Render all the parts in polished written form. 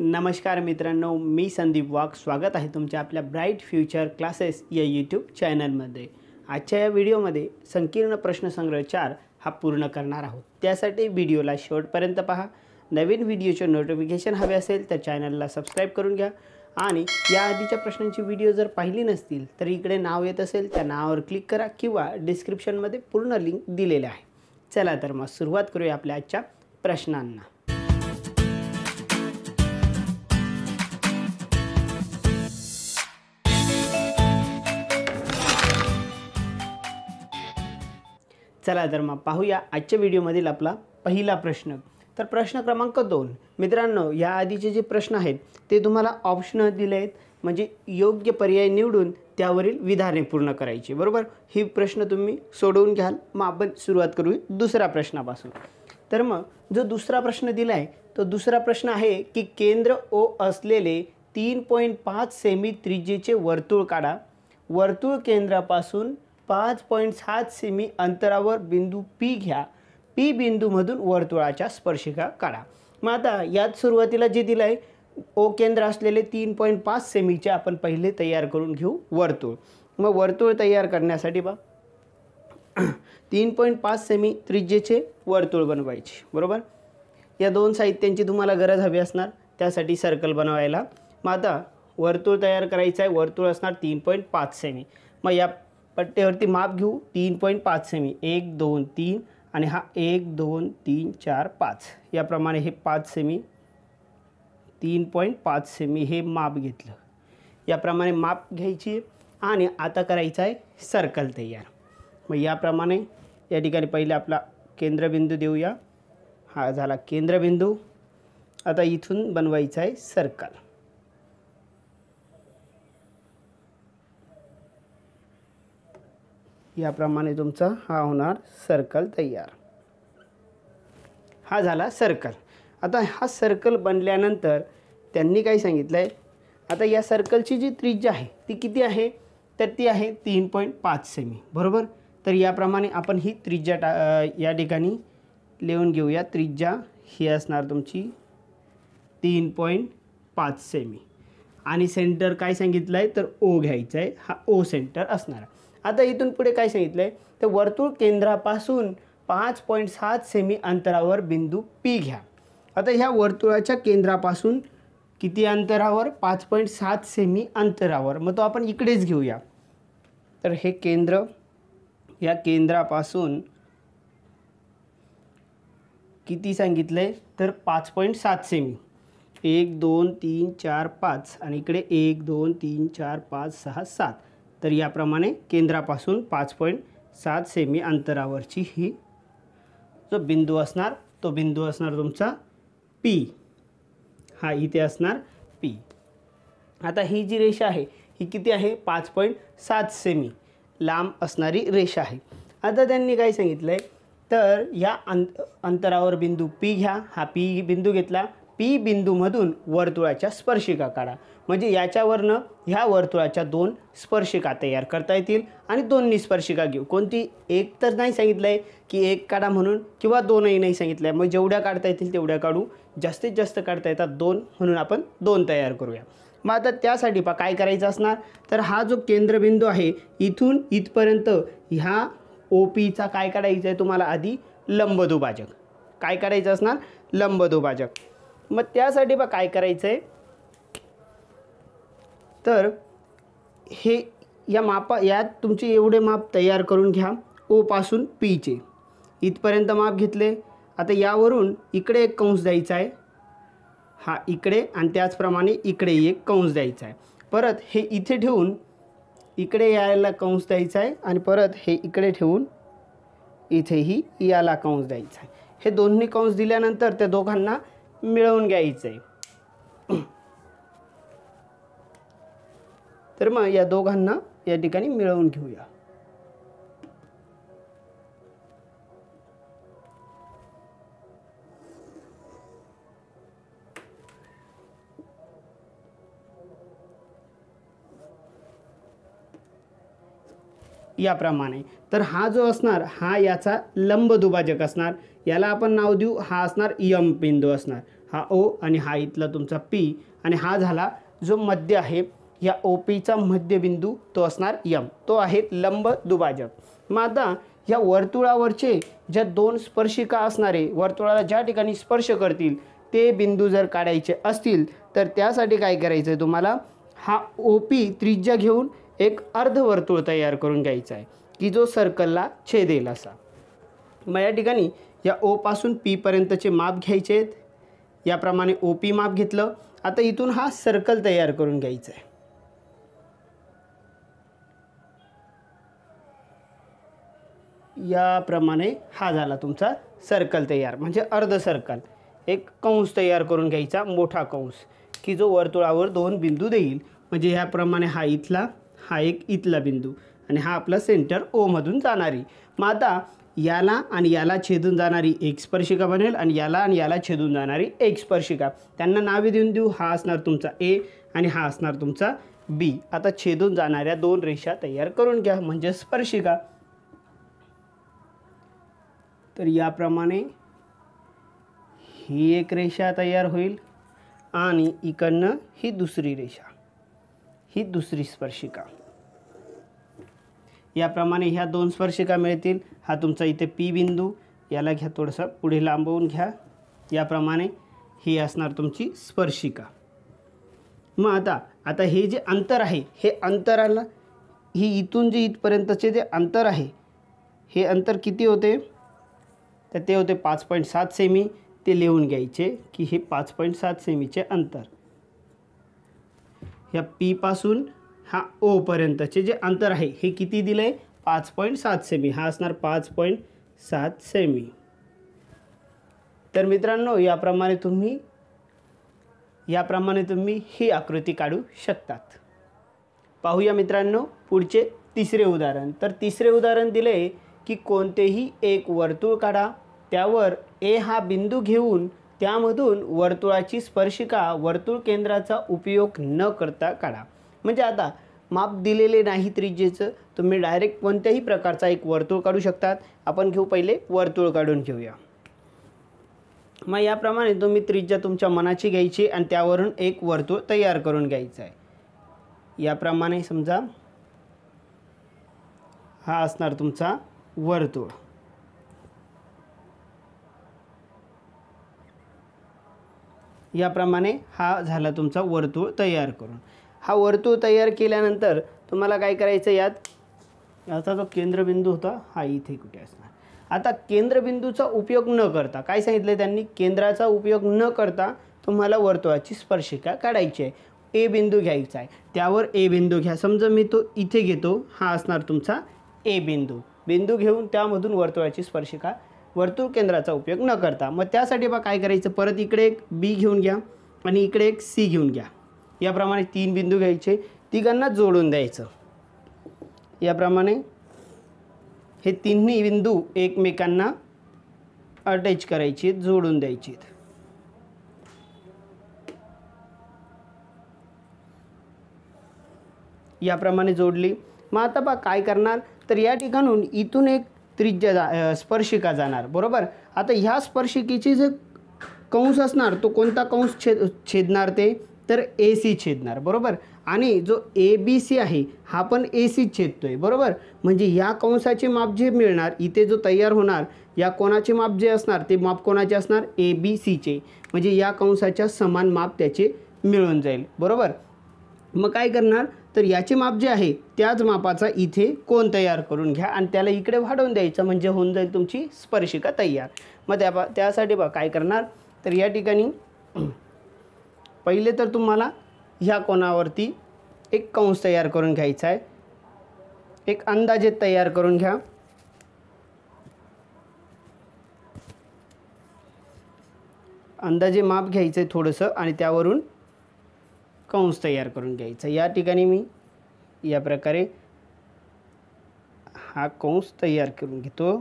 नमस्कार मित्रांनो, मी संदीप वाघ स्वागत आहे तुमच्या आपल्या ब्राईट फ्युचर क्लासेस या यूट्यूब चॅनलमध्ये। आजच्या या व्हिडिओमध्ये संकीर्ण प्रश्नसंग्रह 4 हा पूर्ण करणार आहोत। त्यासाठी व्हिडिओला शेवटपर्यंत पहा। नवीन व्हिडिओचे नोटिफिकेशन हवे असेल तर चॅनलला सबस्क्राइब करून घ्या आणि या आधीच्या प्रश्नांची व्हिडिओ जर पाहिली नसतील तर इकडे नाव येत असेल त्या नावावर क्लिक करा किंवा डिस्क्रिप्शनमध्ये पूर्ण लिंक दिलेले आहे। चला तर मग सुरुवात करूया आपल्या आजच्या प्रश्नांना। चला तर मग पाहूया आजच्या व्हिडिओमधील आपला पहिला प्रश्न। तर प्रश्न क्रमांक 2 मित्रांनो, या आधीचे जे प्रश्न आहेत ते तुम्हाला ऑप्शन दिले आहेत, म्हणजे योग्य पर्याय निवडून त्यावरील विधाने पूर्ण करायची, बरोबर। ही प्रश्न तुम्ही सोडवून घ्याल। मग आपण सुरुवात करू दुसऱ्या प्रश्नापासून। तर मग जो दुसरा प्रश्न दिला आहे तो दुसरा प्रश्न आहे की केंद्र ओ असलेले 3.5 सेमी त्रिज्येचे वर्तुळ काढा। वर्तुळ केंद्रापासून 5.7 सेमी अंतरावर बिंदू पी घ्या। पी बिंदूमधून वर्तुळाच्या स्पर्शिका काढा। मग आता यात सुरुवातीला जे दिलं आहे ओ केंद्र असलेले 3.5 सेमीचे आपण पहिले तयार करून घेऊ वर्तुळ। मग वर्तुळ तयार करण्यासाठी 3.5 सेमी त्रिज्येचे वर्तुळ बनवायचे, बरोबर। या दोन साहित्यांची तुम्हाला गरज हवी असणार, त्यासाठी सर्कल बनवायला। मग आता वर्तुळ तयार करायचं आहे। वर्तुळ असणार 3.5 सेमी। मग या पट्ट्यावरती माप घेऊ 3.5 सेमी, 1 2 3 आणि हा 1 2 3 4 5 याप्रमाणे हे 5 सेमी 3.5 सेमी हे माप घेतलं। याप्रमाणे माप घ्यायची आणि आता करायचं आहे सर्कल तयार। मग याप्रमाणे या ठिकाणी पहिले आपला केंद्रबिंदू देऊया। हा झाला केंद्रबिंदू। आता इथून बनवायचं आहे सर्कल। याप्रमाणे तुमचा हा होणार सर्कल तयार। हा झाला सर्कल। आता हा सर्कल बनल्यानंतर त्यांनी काय सांगितलं आहे, आता या सर्कलची जी त्रिज्या आहे ती किती आहे, तर ती आहे 3.5 सेमी, बरोबर। तर याप्रमाणे आपण ही त्रिज्या या ठिकाणी लिहून घेऊया। त्रिज्या ही असणार तुमची 3.5 सेमी आणि सेंटर काय सांगितलं आहे तर ओ घ्यायचं आहे। हा ओ सेंटर असणार। आता इथून पुढे काय सांगितलं आहे तर वर्तुळ केंद्रापासून 5.7 सेमी अंतरावर बिंदू पी घ्या। आता ह्या वर्तुळाच्या केंद्रापासून किती अंतरावर, 5.7 सेमी अंतरावर। मग तो आपण इकडेच घेऊया। तर हे केंद्र, या केंद्रापासून किती सांगितलं आहे तर 5.7 सेमी, 1 2 3 4 5 आणि इकडे 1 2 3 4 5 6 7। तर याप्रमाणे केंद्रापासून 5.7 सेमी अंतरावरची ही जो बिंदू असणार तो बिंदू असणार तुमचा पी। हा इथे असणार पी। आता ही जी रेषा आहे ही किती आहे, 5.7 सेमी लांब असणारी रेषा आहे। आता त्यांनी काय सांगितलं आहे तर या अंतरावर बिंदू पी घ्या। हा पी बिंदू घेतला। पी बिंदूमधून वर्तुळाच्या स्पर्शिका काढा। म्हणजे याच्यावरनं ह्या वर्तुळाच्या 2 स्पर्शिका तयार करता येतील आणि दोन्ही स्पर्शिका घेऊ। कोणती एक तर नाही सांगितलं आहे की एक काढा म्हणून, किंवा दोनही नाही सांगितलं आहे। मग जेवढ्या काढता येतील तेवढ्या काढू। जास्तीत जास्त काढता येतात 2 म्हणून आपण 2 तयार करूया। मग आता त्यासाठी काय करायचं असणार तर हा जो केंद्रबिंदू आहे इथून इथपर्यंत ह्या ओ पीचा काय काढायचं आहे तुम्हाला, आधी लंबदुभाजक। काय काढायचं असणार, लंबदुभाजक। मग त्यासाठी काय करायचं आहे तर हे यात तुमचे एवढे माप तयार करून घ्या। ओ पासून पीचे इथपर्यंत माप घेतले। आता यावरून इकडे एक कंस द्यायचा आहे, हा इकडे, आणि त्याचप्रमाणे इकडे एक कंस द्यायचा आहे। परत हे इथे ठेवून इकडे यायला कंस द्यायचा आहे आणि परत हे इकडे ठेवून इथेही याला कंस द्यायचा आहे। हे दोन्ही कंस दिल्यानंतर त्या दोघांना मिळवून घ्यायचं आहे। तर मग या दोघांना या ठिकाणी मिळवून घेऊया। याप्रमाणे तर हा जो असणार हा याचा लंब दुभाजक असणार, याला आपण नाव देऊ, हा असणार यम बिंदू असणार। हा ओ आणि हा इथला तुमचा पी आणि हा झाला जो मध्य आहे या ओ पीचा मध्यबिंदू तो असणार यम, तो आहे लंब दुभाजक. मग आता या वर्तुळावरचे ज्या दोन स्पर्शिका असणारे वर्तुळाला ज्या ठिकाणी स्पर्श करतील ते बिंदू जर काढायचे असतील तर त्यासाठी काय करायचं आहे तुम्हाला, हा ओ पी त्रिज्या घेऊन एक अर्धवर्तुळ तयार करून घ्यायचा आहे की जो सर्कलला छेदेल असा. मग या ठिकाणी या ओ पासून पी पर्यंतचे माप घ्यायचे आहेत. याप्रमाणे ओ पी माप घेतलं. आता इथून हा सर्कल तयार करून घ्यायचा आहे. याप्रमाणे हा झाला तुमचा सर्कल तयार, म्हणजे अर्ध सर्कल. एक कंस तयार करून घ्यायचा, मोठा कंस की जो वर्तुळावर दोन बिंदू देईल. म्हणजे ह्याप्रमाणे हा इथला, हा एक इथला बिंदू आणि हा आपला सेंटर ओ मधून जाणारी. मग आता याला आणि याला छेदून जाणारी एक स्पर्शिका बनेल आणि याला छेदून जाणारी एक स्पर्शिका. त्यांना नावे देऊन देऊ. हा असणार तुमचा ए आणि हा असणार तुमचा बी. आता छेदून जाणाऱ्या दोन रेषा तयार करून घ्या म्हणजे स्पर्शिका. तर याप्रमाणे ही एक रेषा तयार होईल आणि इकडनं ही दुसरी रेषा, ही दुसरी स्पर्शिका. याप्रमाणे ह्या दोन स्पर्शिका मिळतील. हा तुमचा इथे पी बिंदू, याला घ्या थोडंसं पुढे लांबवून घ्या. याप्रमाणे ही असणार तुमची स्पर्शिका. मग आता हे जे अंतर आहे, हे अंतराला ही इथून जे इथपर्यंतचे जे अंतर आहे, हे अंतर किती होते, तर ते होते 5.7 सेमी. ते लिहून घ्यायचे की हे 5.7 सेमीचे अंतर. ह्या पी पासून हा ओ पर्यंतचे जे अंतर आहे हे किती दिलं आहे, 5.7 सेमी. हा असणार 5.7 सेमी. तर मित्रांनो याप्रमाणे तुम्ही ही आकृती काढू शकतात. पाहूया मित्रांनो पुढचे तिसरे उदाहरण. तर तिसरे उदाहरण दिले की कोणतेही एक वर्तुळ काढा, त्यावर ए हा बिंदू घेऊन त्यामधून वर्तुळाची स्पर्शिका वर्तुळ केंद्राचा उपयोग न करता काढा. म्हणजे आता माप दिलेले नाही त्रिज्येचं, तुम्ही डायरेक्ट कोणत्याही प्रकारचा एक वर्तुळ काढू शकतात. आपण घेऊ पहिले वर्तुळ काढून घेऊया. मग याप्रमाणे तुम्ही त्रिज्या तुमच्या मनाची घ्यायची आणि त्यावरून एक वर्तुळ तयार करून घ्यायचं आहे. याप्रमाणे समजा हा असणार तुमचा वर्तुळ. याप्रमाणे हा झाला तुमचा वर्तुळ तयार करून. हा वर्तुळ तयार केल्यानंतर तुम्हाला काय करायचं, याचा जो केंद्रबिंदू होता हा इथे कुठे असणार. आता केंद्रबिंदूचा उपयोग न करता काय सांगितलं त्यांनी, केंद्राचा उपयोग न करता तुम्हाला वर्तुळाची स्पर्शिका काढायची आहे. ए बिंदू घ्यायचा आहे, त्यावर ए बिंदू घ्या. समजा मी तो इथे घेतो, हा असणार तुमचा ए बिंदू घेऊन त्यामधून वर्तुळाची स्पर्शिका वर्तुळ केंद्राचा उपयोग न करता. मग त्यासाठी काय करायचं, परत इकडे एक बी घेऊन घ्या आणि इकडे एक सी घेऊन घ्या. याप्रमाणे 3 बिंदू घ्यायचे, तिघांना जोडून द्यायचं. याप्रमाणे हे तिन्ही बिंदू एकमेकांना अटॅच करायचे, जोडून द्यायचे. याप्रमाणे जोडली. मग आता काय करणार, तर या ठिकाणून इथून एक त्रिज्या स्पर्शिका जाणार, बरोबर. आता ह्या स्पर्शिकेची जे कंस असणार तो कोणता कंस छेदणार, ते तर ए सी छेदणार, बरोबर. आणि जो ए बी सी आहे हा पण ए सी छेदतोय, बरोबर. म्हणजे या कंसाचे माप जे मिळणार इथे जो तयार होणार, या कोणाचे माप जे असणार ते माप कोणाचे असणार, ए बी सीचे. म्हणजे या कंसाच्या समान माप त्याचे मिळून जाईल, बरोबर. मग काय करणार, तर याचे माप जे आहे त्याच मापाचा इथे कोन तयार करून घ्या आणि त्याला इकडे वाढवून द्यायचं, म्हणजे होऊन जाईल तुमची स्पर्शिका तयार. मग त्यासाठी काय करणार, तर या ठिकाणी पहिले तर तुम्हाला ह्या कोणावरती एक कंस तयार करून घ्यायचा आहे. एक अंदाजे तयार करून घ्या. अंदाजे माप घ्यायचं आहे थोडंसं आणि त्यावरून कंस तयार करून घ्यायचा. या ठिकाणी मी या प्रकारे हा कंस तयार करून घेतो.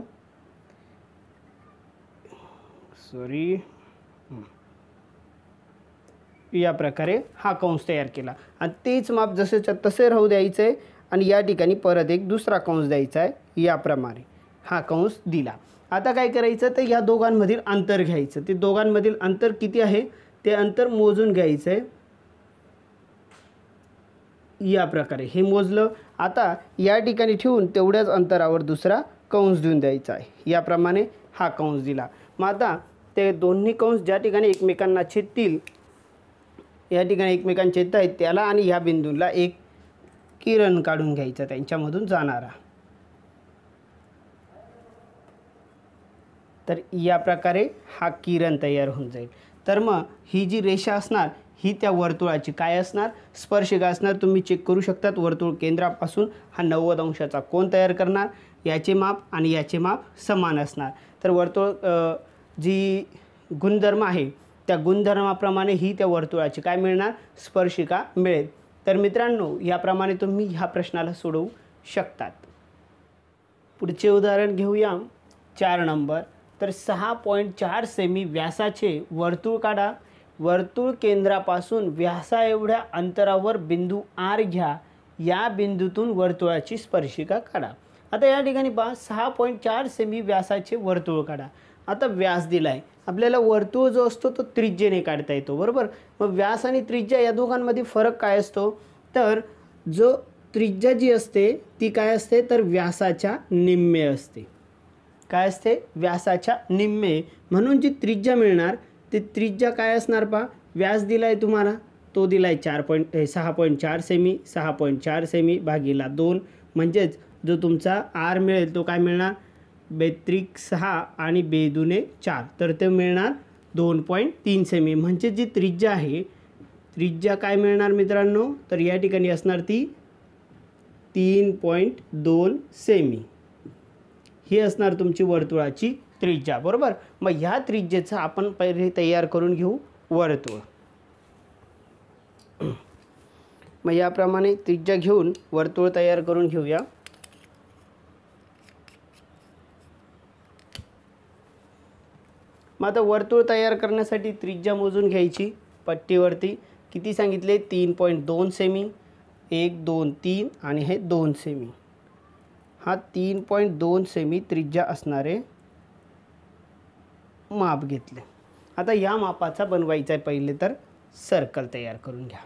या प्रकारे हा कंस तयार केला आणि तेच माप जसेच्या तसे राहू द्यायचं आहे आणि या ठिकाणी परत एक दुसरा कंस द्यायचा आहे. याप्रमाणे हा कंस दिला. आता काय करायचं, तर या दोघांमधील अंतर घ्यायचं. ते दोघांमधील अंतर किती आहे ते अंतर मोजून घ्यायचं आहे. या प्रकारे हे मोजलं. आता या ठिकाणी ठेवून तेवढ्याच अंतरावर दुसरा कंस देऊन द्यायचा आहे. याप्रमाणे हा कंस दिला. मग आता ते दोन्ही कंस ज्या ठिकाणी एकमेकांना छेदतील, या ठिकाणी एकमेकांना छेदत आहेत त्याला आणि ह्या बिंदूला एक किरण काढून घ्यायचा त्यांच्यामधून जाणारा. तर या प्रकारे हा किरण तयार होऊन जाईल. तर मग ही जी रेषा असणार ही त्या वर्तुळाची काय असणार, स्पर्शिका असणार. तुम्ही चेक करू शकतात वर्तुळ केंद्रापासून हा 90 अंशाचा कोन तयार करणार. याचे माप आणि याचे माप समान असणार. तर वर्तुळ जी गुणधर्म आहे त्या गुणधर्माप्रमाणे ही त्या वर्तुळाची काय मिळणार, स्पर्शिका मिळेल. तर मित्रांनो याप्रमाणे तुम्ही ह्या प्रश्नाला सोडवू शकतात. पुढचे उदाहरण घेऊया 4 नंबर. तर 6.4 सेमी व्यासाचे वर्तुळ काढा. वर्तुळ केंद्रापासून व्यासा एवढ्या अंतरावर बिंदू आर घ्या. या बिंदूतून वर्तुळाची स्पर्शिका काढा. आता या ठिकाणी पहा 6.4 सेमी व्यासाचे वर्तुळ काढा. आता व्यास दिला आहे आपल्याला. वर्तुळ जो असतो तो त्रिज्येने काढता येतो, बरोबर. मग व्यास आणि त्रिज्या या दोघांमध्ये फरक काय असतो, तर जो त्रिज्या जी असते ती काय असते, तर व्यासाच्या निम्मे असते. काय असते, व्यासाच्या निम्मे. म्हणून जी त्रिज्या मिळणार ती त्रिज्या काय असणार पहा, व्यास दिला आहे तुम्हाला तो दिला आहे 6.4 सेमी. 6.4 सेमी भागीला 2 म्हणजेच जो तुमचा आर मिळेल तो काय मिळणार, 6 आणि 4 तर ते मिळणार 2.3 सेमी. म्हणजे जी त्रिज्या आहे त्रिज्या काय मिळणार मित्रांनो, तर या ठिकाणी असणार ती 3.2 सेमी. ही असणार तुमची वर्तुळाची त्रिज्या, बरोबर. मग ह्या त्रिज्येचं आपण पहिले तयार करून घेऊ वर्तुळ. मग याप्रमाणे त्रिज्या घेऊन वर्तुळ तयार करून घेऊया. मग आता वर्तुळ तयार करण्यासाठी त्रिज्या मोजून घ्यायची. पट्टीवरती किती सांगितले, 3.2 सेमी. 1 2 3 आणि हे 2 सेमी. हा 3.2 सेमी त्रिज्या असणारे माप घेतले. आता या मापाचा बनवायचा आहे पहिले तर सर्कल तयार करून घ्या.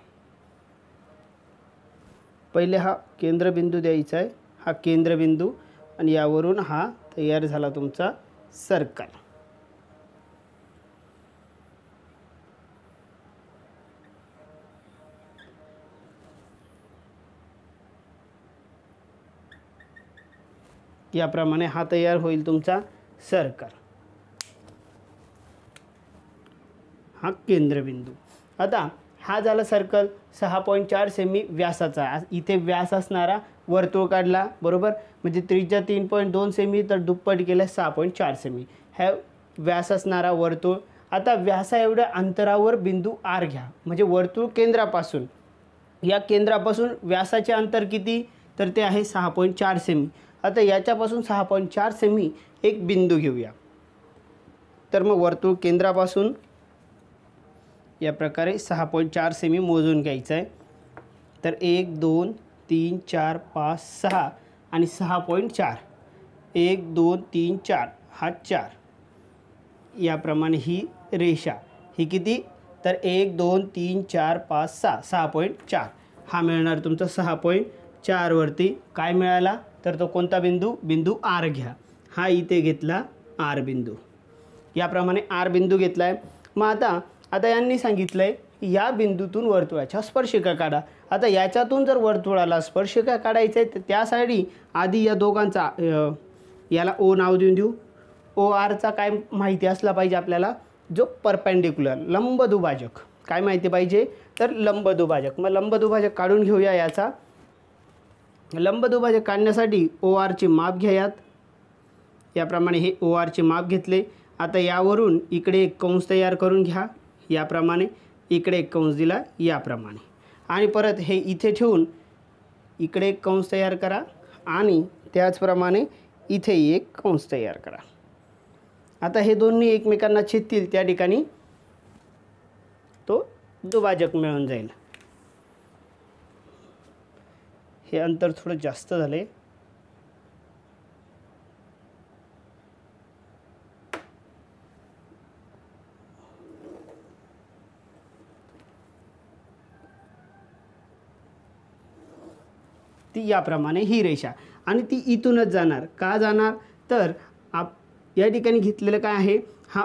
पहिले हा केंद्रबिंदू द्यायचा आहे, हा केंद्रबिंदू, आणि यावरून हा तयार झाला तुमचा सर्कल. याप्रमाणे हा तयार होईल तुमचा सर्कल, हा केंद्रबिंदू. आता हा झाला सर्कल 6.4 सेमी व्यासाचा. इथे व्यास असणारा वर्तुळ काढला, बरोबर. म्हणजे त्रिज्या 3.2 सेमी तर दुप्पट केलं 6.4 सेमी. हा व्यास असणारा वर्तुळ. आता व्यासा एवढ्या अंतरावर बिंदू आर घ्या. म्हणजे वर्तुळ केंद्रापासून, या केंद्रापासून व्यासाचे अंतर किती, तर ते आहे 6.4 सेमी. आता याच्यापासून 6.4 सेमी एक बिंदू घेऊया. तर मग वर्तुळ केंद्रापासून या प्रकारे 6.4 सेमी मोजून घ्यायचं आहे. तर 1 2 3 4 5 6 आणि 6.4. 1 2 3 4 हा 4. याप्रमाणे ही रेषा ही किती, तर 1 2 3 4 5 6 6.4. हा मिळणार तुमचा 6.4 वरती काय मिळाला, तर तो कोणता बिंदू, बिंदू आर घ्या. हा इथे घेतला आर बिंदू. याप्रमाणे आर बिंदू घेतला आहे. मग आता यांनी सांगितलं आहे या बिंदूतून वर्तुळाच्या स्पर्शिका काढा. आता याच्यातून जर वर्तुळाला स्पर्शिका काढायचं आहे तर त्यासाठी आधी या दोघांचा याला ओ नाव देऊ. ओ आरचा काय माहिती असला पाहिजे आपल्याला, जो परपेंडिक्युलर लंबदुभाजक. काय माहिती पाहिजे, तर लंबदुभाजक. मग लंबदुभाजक काढून घेऊया. याचा लंबदुभाजक काढण्यासाठी ओ आरचे माप घ्या. याप्रमाणे हे ओ आरचे माप घेतले. आता यावरून इकडे एक कंस तयार करून घ्या. याप्रमाणे इकडे एक कंस दिला याप्रमाणे, आणि परत हे इथे ठेवून इकडे एक कंस तयार करा आणि त्याचप्रमाणे इथे एक कंस तयार करा. आता हे दोन्ही एकमेकांना छेदतील त्या ठिकाणी तो दुभाजक मिळून जाईल. हे अंतर थोडं जास्त झाले. ती याप्रमाणे ही रेषा आणि ती इथूनच जाणार. का जाणार तर या ठिकाणी घेतलेलं काय आहे, हा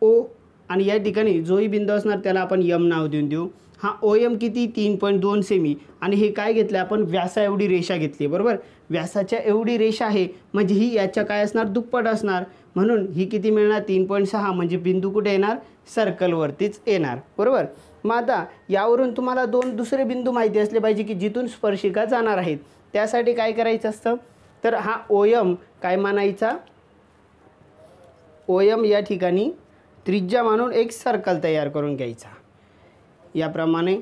ओ आणि या ठिकाणी जोही बिंदू असणार त्याला आपण यम नाव देऊ. हा ओ एम किती 3.2 सेमी आणि हे काय घेतलं आपण, व्यासा एवढी रेषा घेतली बरोबर. व्यासाच्या एवढी रेषा आहे म्हणजे ही याच्या काय असणार, दुप्पट असणार. म्हणून ही किती मिळणार 3.6 म्हणजे बिंदू कुठे येणार, सर्कलवरतीच येणार बरोबर. मग आता यावरून तुम्हाला दोन दुसरे बिंदू माहिती असले पाहिजे की जिथून स्पर्शिका जाणार आहेत. त्यासाठी काय करायचं असतं तर हा ओ एम काय मानायचा, ओ एम या ठिकाणी त्रिज्या मानून एक सर्कल तयार करून घ्यायचा. याप्रमाणे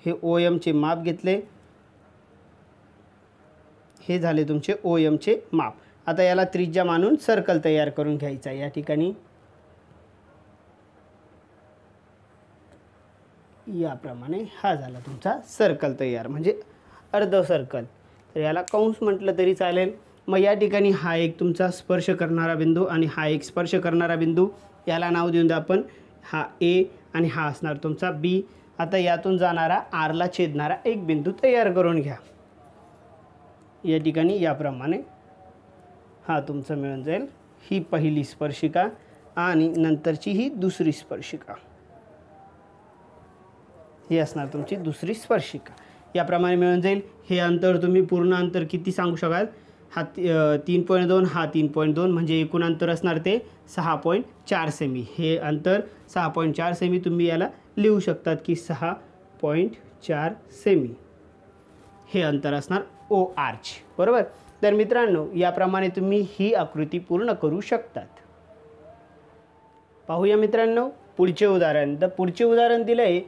हे ओ एमचे माप घेतले, हे झाले तुमचे ओ एमचे माप. आता याला त्रिज्या मानून सर्कल तयार करून घ्यायचा. या ठिकाणी याप्रमाणे हा झाला तुमचा सर्कल तयार म्हणजे अर्ध सर्कल. तर याला कंस म्हटलं तरी चालेल. मग या ठिकाणी हा एक तुमचा स्पर्श करणारा बिंदू आणि हा एक स्पर्श करणारा बिंदू, याला नाव देऊन द्या आपण, हा ए आणि हा असणार तुमचा बी. आता यातून जाणारा आरला छेदणारा एक बिंदू तयार करून घ्या. या ठिकाणी याप्रमाणे हा तुमचा मिळून जाईल ही पहिली स्पर्शिका आणि नंतरची ही दुसरी स्पर्शिका. ही असणार तुमची दुसरी स्पर्शिका. याप्रमाणे मिळून जाईल. हे अंतर तुम्ही पूर्ण अंतर किती सांगू शकाल, हा 3.2 हा 3.2 म्हणजे एकूण अंतर असणार ते 6.4 सेमी. हे अंतर 6.4 सेमी तुम्ही याला लिहू शकतात की 6.4 सेमी हे अंतर असणार ओ आर्च बरोबर. तर मित्रांनो याप्रमाणे तुम्ही ही आकृती पूर्ण करू शकतात. पाहूया मित्रांनो पुढचे उदाहरण. तर पुढचे उदाहरण दिलं आहे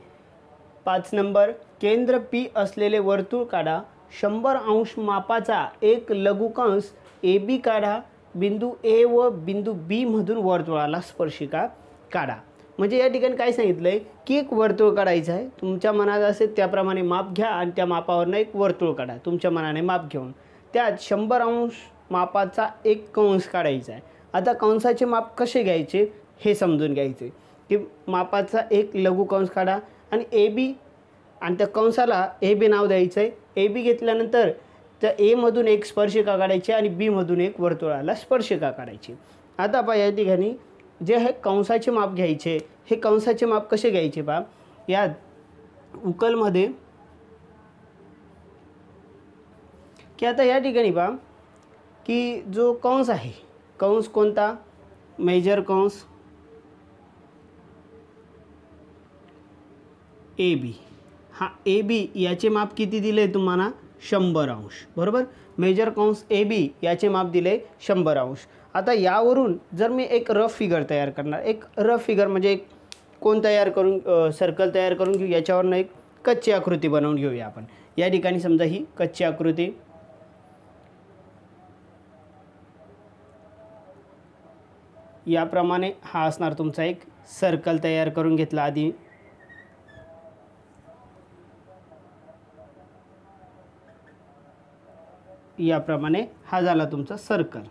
5 नंबर. केंद्र पी असलेले वर्तुळ काढा. 100 अंश मापाचा एक लघुकंस ए बी काढा. बिंदू ए व बिंदू बी मधून वर्तुळाला स्पर्शिका काढा. म्हणजे या ठिकाणी काय सांगितलं आहे की एक वर्तुळ काढायचं आहे. तुमच्या मनात असेल त्याप्रमाणे माप घ्या आणि त्या मापावरनं एक वर्तुळ काढा तुमच्या मनाने माप घेऊन. त्यात 100 अंश मापाचा एक कंस काढायचा आहे. आता कंसाचे माप कसे घ्यायचे हे समजून घ्यायचे की मापाचा एक लघुकंस काढा आणि ए बी आणि त्या कंसाला ए बी नाव द्यायचं आहे. ए बी घेतल्यानंतर त्या एमधून एक स्पर्शिका काढायची आणि बीमधून एक वर्तुळाला स्पर्शिका काढायची. आता पहा या ठिकाणी जे हे कंसाचे माप घ्यायचे, हे कंसाचे माप कसे घ्यायचे पहा. यात उकलमध्ये की आता या ठिकाणी पहा की जो कंस आहे, कंस कोणता, मेजर कंस ए बी. हा ए बी याचे माप किती दिले तुम्हाला 100 अंश बरोबर. मेजर कंस ए बी याचे माप दिले 100 अंश. आता यावरून जर मी एक रफ फिगर तयार करणार, एक रफ फिगर म्हणजे एक कोण तयार करून सर्कल तयार करून घेऊ. याच्यावरनं एक कच्ची आकृती बनवून घेऊया आपण. या ठिकाणी समजा ही कच्ची आकृती, याप्रमाणे हा असणार तुमचा एक सर्कल तयार करून घेतला आधी. याप्रमाणे हा झाला तुमचा सर्कल.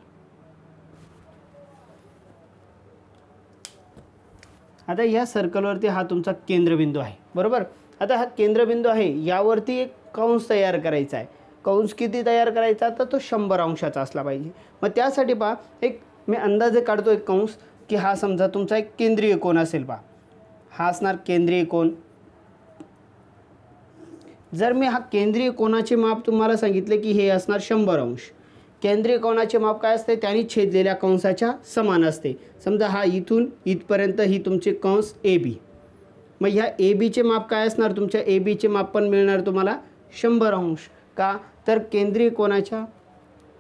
आता या सर्कलवरती हा तुमचा केंद्रबिंदू आहे बरोबर. आता हा केंद्रबिंदू आहे यावरती एक कंस तयार करायचा आहे. कंस किती तयार करायचा तर तो 100 अंशाचा असला पाहिजे. मग त्यासाठी पहा एक मी अंदाजे काढतो एक कंस की हा समजा तुमचा एक केंद्रीय कोन असेल. पहा हा असणार केंद्रीय कोन. जर मी हा केंद्रीय कोनाचे माप तुम्हाला सांगितले की हे असणार 100 अंश. केंद्रीय कोनाचे माप काय असते, त्यांनी छेदलेल्या कंसाच्या समान असते. समजा हा इथून इथपर्यंत ही तुमचे कंस ए बी. मग ह्या ए बीचे माप काय असणार, तुमच्या ए बीचे माप पण मिळणार तुम्हाला 100 अंश. का तर केंद्रीय कोनाच्या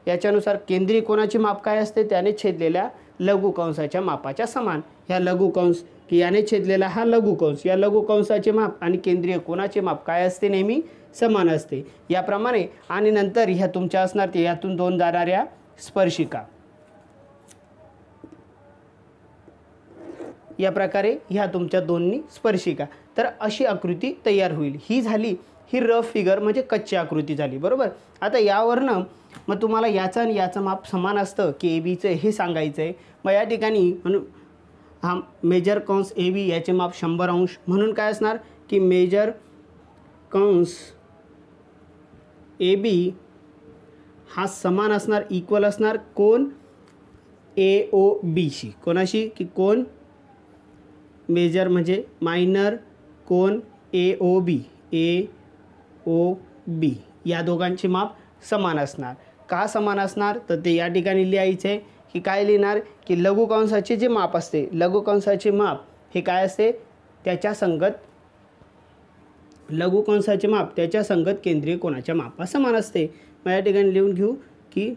याच्यानुसार केंद्रीय कोनाचे माप काय असते, त्याने छेदलेल्या लघुकंसाच्या मापाच्या समान. ह्या लघुकंस की याने छेदलेला हा लघुकंस, या लघुकंसाचे माप आणि केंद्रीय कोनाचे माप काय असते, नेहमी समान असते. याप्रमाणे आणि नंतर ह्या तुमच्या असणार ते यातून दोन जाणाऱ्या स्पर्शिका. या प्रकारे ह्या तुमच्या दोन्ही स्पर्शिका. तर अशी आकृती तयार होईल. ही झाली ही रफ फिगर म्हणजे कच्ची आकृती झाली बरोबर. आता यावरनं मग तुम्हाला याचं आणि याचं माप समान असतं की ए बीचं हे सांगायचं आहे. मग या ठिकाणी म्हणून हा मेजर कंस ए बी याचे माप 100 अंश म्हणून काय असणार की मेजर कंस ए बी हा समान असणार, इक्वल असणार कोण ए ओ बीशी. कोणाशी? की कोण मेजर म्हणजे मायनर कोण ए ओ बी. ए ओ बी या दोघांचे माप समान असणार. का समान असणार? तर ते या ठिकाणी लिहायचं आहे की काय लिहिणार की लघुकंसाचे जे माप असते, लघुकंसाचे माप हे काय असते त्याच्या संगत, लघुकंसाचे माप त्याच्या संगत केंद्रीय कोनाच्या मापा समान असते. मग या ठिकाणी लिहून घेऊ की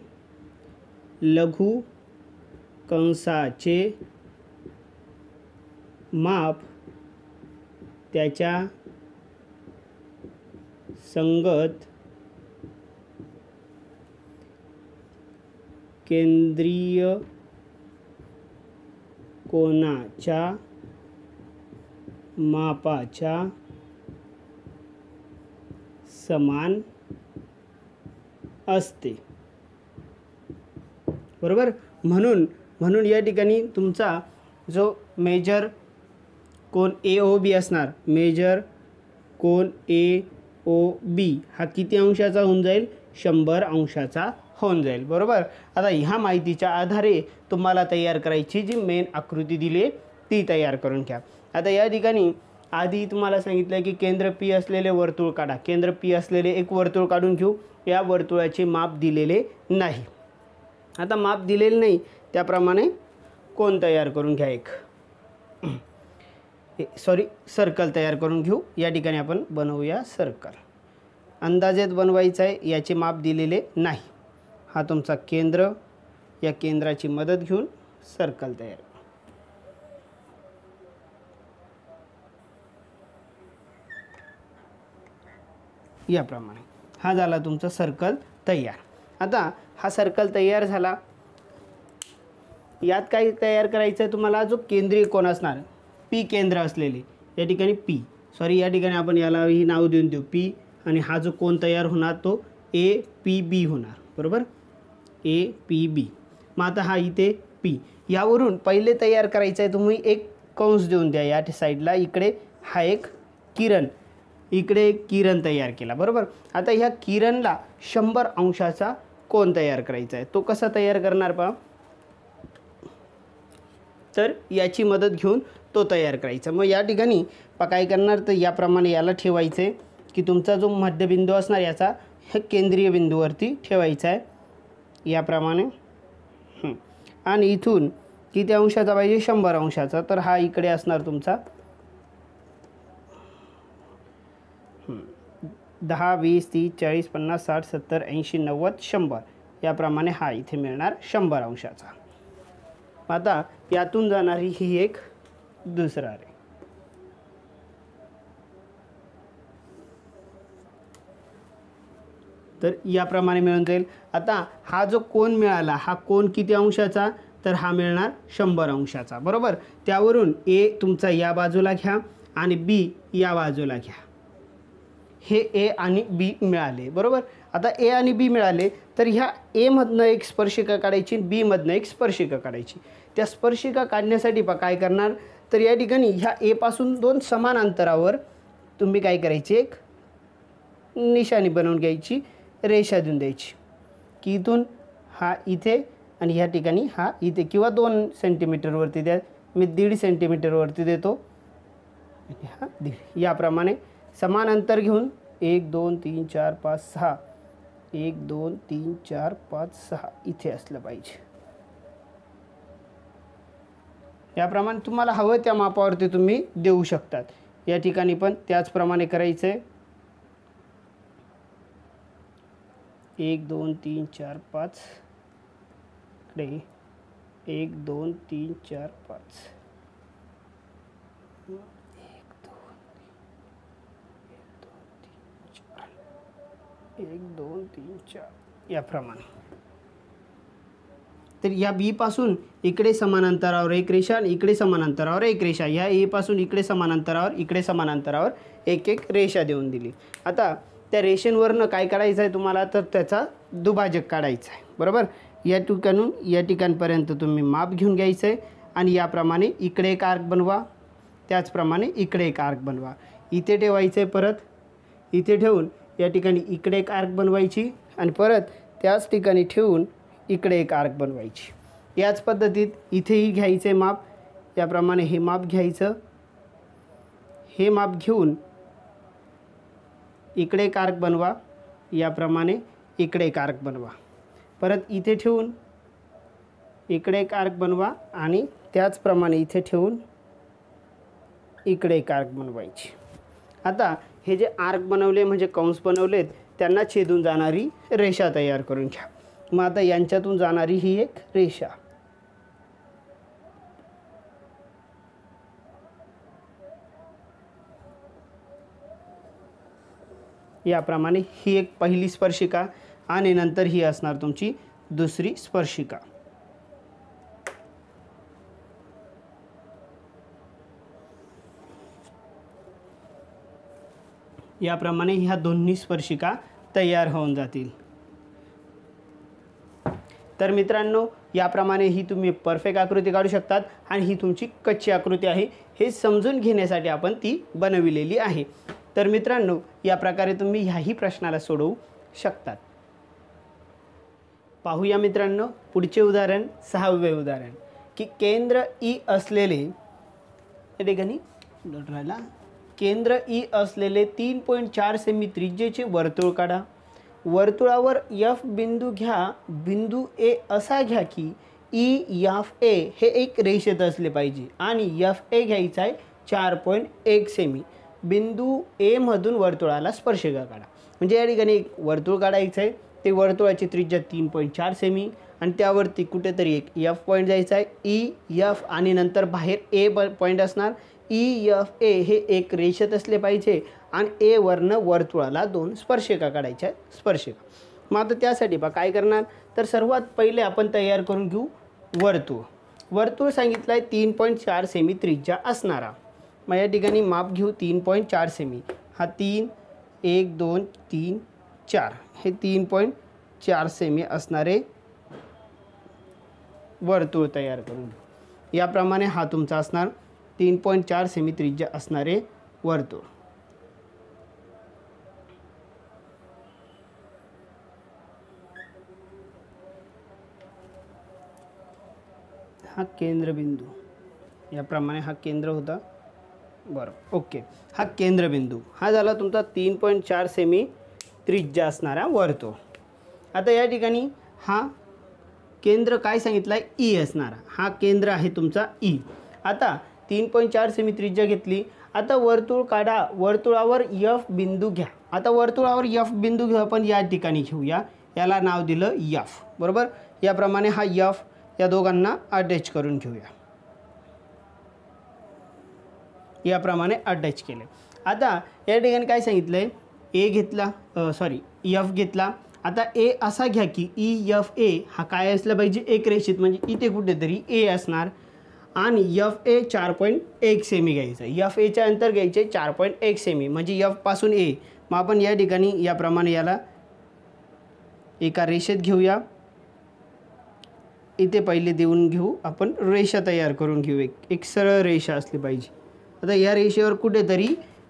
लघु कंसाचे माप त्याच्या संगत केंद्रीय कोनाच्या मापाच्या समान असते. बरोबर. म्हणून या ठिकाणी तुमचा जो मेजर कोन ए ओ बी असणार, मेजर कोन ए ओ बी हा किती अंशाचा होऊन जाईल? 100 अंशाचा होऊन जाईल. बरोबर. आता ह्या माहितीच्या आधारे तुम्हाला तयार करायची जी मेन आकृती दिली ती तयार करून घ्या. आता या ठिकाणी आधी तुम्हाला सांगितलं की केंद्र पी असलेले वर्तुळ काढा. केंद्र पी असलेले एक वर्तुळ काढून घेऊ. या वर्तुळाचे माप दिलेले नाही. आता माप दिलेले नाही त्याप्रमाणे कोण तयार करून घ्या. सर्कल तयार करून घेऊ. या ठिकाणी आपण बनवूया सर्कल. अंदाजेत बनवायचं आहे, याचे माप दिलेले नाही. हा तुमचा केंद्र, या केंद्राची मदत घेऊन सर्कल तयार. याप्रमाणे हा झाला तुमचा सर्कल तयार. आता हा सर्कल तयार झाला. यात काय तयार करायचं आहे तुम्हाला? जो केंद्रीय कोन असणार, पी केंद्र असलेले, या ठिकाणी पी, या ठिकाणी आपण याला ही नाव देऊन देऊ पी. आणि हा जो कोन तयार होणार तो ए पी बी होणार. बरोबर. ए पी बी. मग आता हा इथे पी. यावरून पहिले तयार करायचं आहे तुम्ही एक कंस देऊन द्या या साईडला. इकडे हा एक किरण, इकडे एक किरण तयार केला. बरोबर. आता ह्या किरणला 100 अंशाचा कोन तयार करायचा आहे. तो कसा तयार करणार पहा. तर याची मदत घेऊन तो तयार करायचा. मग या ठिकाणी काय करणार तर याप्रमाणे याला ठेवायचं आहे की तुमचा जो मध्यबिंदू असणार याचा हे केंद्रीय बिंदूवरती ठेवायचा आहे याप्रमाणे. आणि इथून किती अंशाचा पाहिजे? 100 अंशाचा. तर हा इकडे असणार तुमचा 10 20 30 40 50 60 70 80 90 100 याप्रमाणे हा इथे मिळणार 100 अंशाचा. आता यातून जाणारी ही एक दुसरा रे. तर याप्रमाणे मिळून जाईल. आता हा जो कोन मिळाला हा कोन किती अंशाचा? तर हा मिळणार 100 अंशाचा. बरोबर. त्यावरून ए तुमचा या बाजूला घ्या आणि बी या बाजूला घ्या. हे ए आणि बी मिळाले. बरोबर. आता ए आणि बी मिळाले तर ह्या ए मधनं एक स्पर्शिका काढायची, बी मधनं एक स्पर्शिका काढायची. त्या स्पर्शिका काढण्यासाठी काय करणार तर या ठिकाणी ह्या ए पासून 2 समान अंतरावर तुम्ही काय करायची एक निशाणी बनवून घ्यायची, रेषा देऊन द्यायची की इथून हा इथे आणि ह्या ठिकाणी हा इथे, किंवा 2 सेंटीमीटरवरती द्या. मी 1.5 सेंटीमीटरवरती देतो. हा याप्रमाणे समान अंतर घेऊन 1 2 3 4 5 6 1 2 3 4 5 6 इथे असलं पाहिजे. याप्रमाणे तुम्हाला हवं त्या मापावरती तुम्ही देऊ शकतात. या ठिकाणी पण त्याचप्रमाणे करायचं आहे. 1 2 3 4 5 इकडे 1 2 3 4 5 1 2 3 4 याप्रमाणे. तर या बी पासून इकडे समान अंतरावर एक रेषा आणि इकडे समान अंतरावर एक रेषा. या ए पासून इकडे समान अंतरावर, इकडे समान अंतरावर एक एक रेषा देऊन दिली. आता त्या रेषेवरनं काय काढायचं आहे तुम्हाला तर त्याचा दुभाजक काढायचा आहे. बरोबर. या ठिकाणून या ठिकाणपर्यंत तुम्ही माप घेऊन घ्यायचं आहे आणि याप्रमाणे इकडे एक आर्क बनवा, त्याचप्रमाणे इकडे एक आर्क बनवा. इथे ठेवायचं आहे, परत इथे ठेवून या ठिकाणी इकडे एक आर्क बनवायची आणि परत त्याच ठिकाणी ठेवून इकडे एक आर्क बनवायची। याच पद्धतीत इथेही घ्यायचे माप, याप्रमाणे हे माप घ्यायचं, हे माप घेऊन इकडे एक आर्क बनवा, याप्रमाणे इकडे एक आर्क बनवा, परत इथे ठेवून इकडे एक आर्क बनवा आणि त्याचप्रमाणे इथे ठेवून इकडे एक आर्क बनवायची। आता हे जे आर्क बनवले म्हणजे कंस बनवलेत त्यांना छेदून जाणारी रेषा तयार करून घ्या। मग आता यांच्यातून जाणारी ही एक रेषा, याप्रमाणे ही एक पहिली स्पर्शिका आणि नंतर ही असणार तुमची दुसरी स्पर्शिका। याप्रमाणे ह्या दोन्ही स्पर्शिका तयार होऊन जातील। तर मित्रांनो, याप्रमाणे ही तुम्ही परफेक्ट आकृती काढू शकतात आणि ही तुमची कच्ची आकृती आहे हे समजून घेण्यासाठी आपण ती बनविलेली आहे। तर मित्रांनो, या प्रकारे तुम्ही ह्याही प्रश्नाला सोडवू शकतात। पाहूया मित्रांनो पुढचे उदाहरण, 6वे उदाहरण की केंद्र ई असलेले या ठिकाणी राहिला केंद्र ई असलेले 3.4 सेमी त्रिज्येचे वर्तुळ काढा। वर्तुळावर एफ बिंदू घ्या, बिंदू ए असा घ्या की ई एफ ए हे एक रेषेत असले पाहिजे आणि एफ ए घ्यायचा आहे 4.1 सेमी। बिंदू ए मधून वर्तुळाला स्पर्शिका काढा। म्हणजे या ठिकाणी एक वर्तुळ काढायचं आहे, ते वर्तुळाची त्रिज्या 3.4 सेमी आणि त्यावरती कुठेतरी एक एफ पॉईंट जायचा आहे, ई एफ आणि नंतर बाहेर ए पॉईंट असणार। ई एफ ए हे एक रेषेत असले पाहिजे आणि ए वरनं वर्तुळाला 2 स्पर्शिका काढायच्या आहेत, स्पर्शिका। मग आता त्यासाठी बा काय करणार, तर सर्वात पहिले आपण तयार करून घेऊ वर्तुळ। वर्तुळ सांगितलं आहे 3.4 सेमी त्रिज्या असणारा। मग या ठिकाणी माप घेऊ 3.4 सेमी, हा 3 1 2 3 4 हे 3.4 सेमी असणारे वर्तुळ तयार करून घेऊ। याप्रमाणे हा तुमचा असणार 3.4 सेमी त्रिज्या असणारे वर्तुळ। हा केंद्रबिंदू, याप्रमाणे हा केंद्र होता, बरं ओके। हा केंद्रबिंदू हा झाला तुमचा 3.4 सेमी त्रिज्या असणारा वर्तुळ। आता या ठिकाणी हा केंद्र काय सांगितलं आहे, ई असणारा, हा केंद्र आहे तुमचा ई। आता 3.4 सेमी त्रिज्या घेतली, आता वर्तुळ काढा, वर्तुळावर एफ बिंदू घ्या। आता वर्तुळावर एफ बिंदू घेऊ आपण, या ठिकाणी घेऊया, याला नाव दिलं एफ, बरोबर। याप्रमाणे हा एफ या दोघांना अटॅच करून घेऊया, याप्रमाणे अटॅच केले। आता या ठिकाणी काय सांगितलं आहे, ए घेतला, एफ घेतला। आता ए असा घ्या की ई एफ ए हा काय असला पाहिजे, एक रेषित, म्हणजे इथे कुठेतरी ए असणार आणि एफ ए 4.1 सेमी घ्यायचं। एफ एच्या अंतर घ्यायचे 4.1 सेमी, म्हणजे एफ पासून ए। मग आपण या ठिकाणी याप्रमाणे याला एका रेषेत घेऊया, इथे पहिले देऊन घेऊ आपण, रेषा तयार करून घेऊ, एक सरळ रेषा असली पाहिजे। आता या रेषेवर कुठेतरी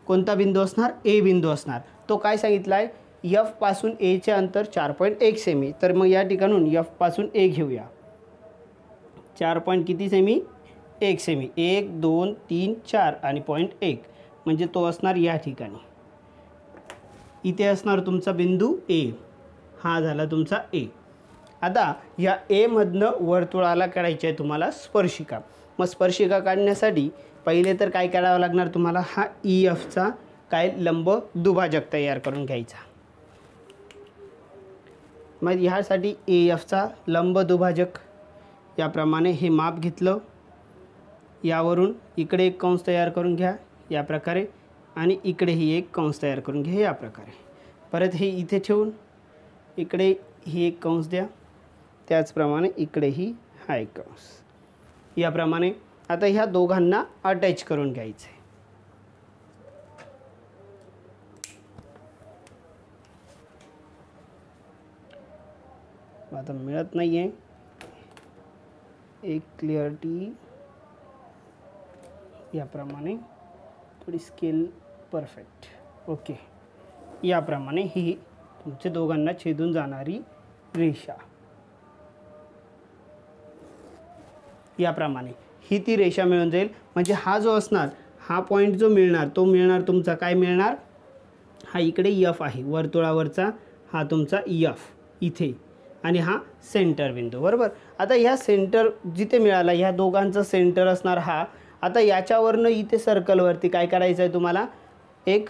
कोणता बिंदू असणार, ए बिंदू असणार। तो काय सांगितला आहे, एफ पासून एचे अंतर 4.1 सेमी। तर मग या ठिकाणून एफ पासून ए घेऊया, 4 पॉईंट किती सेमी, 1 सेमी, 1 2 3 4 आणि 0.1, म्हणजे तो असणार या ठिकाणी। इथे असणार तुमचा बिंदू ए, हा झाला तुमचा ए। आता या ए मधनं वर्तुळाला काढायची आहे तुम्हाला स्पर्शिका। मग स्पर्शिका काढण्यासाठी पहिले तर काय करावं लागणार तुम्हाला, हा ई एफचा काय लंब दुभाजक तयार करून घ्यायचा। मग ह्यासाठी ए एफचा लंब दुभाजक, याप्रमाणे हे माप घेतलं, यावरून इकडे एक कंस तयार करून घ्या या प्रकारे आणि इकडेही एक कंस तयार करून घ्या या प्रकारे। परत हे इथे ठेवून इकडे ही एक कंस द्या, त्याचप्रमाणे इकडेही हा एक कंस, याप्रमाणे आता ह्या दोघांना अटॅच करून घ्यायचं आहे। आता मिळत नाही आहे एक क्लिअरिटी, याप्रमाणे थोडी स्केल परफेक्ट, ओके। याप्रमाणे ही तुमच्या दोघांना छेदून जाणारी रेषा, याप्रमाणे ही ती रेषा मिळून जाईल. म्हणजे हा जो असणार, हा पॉईंट जो मिळणार तो मिळणार तुमचा काय मिळणार, हा इकडे यफ आहे वर्तुळावरचा, हा तुमचा यफ इथे, आणि हा सेंटर बिंदू. बरोबर. आता ह्या सेंटर जिथे मिळाला, ह्या दोघांचं सेंटर असणार हा. आता याच्यावरनं इथे सर्कलवरती काय करायचं आहे तुम्हाला, एक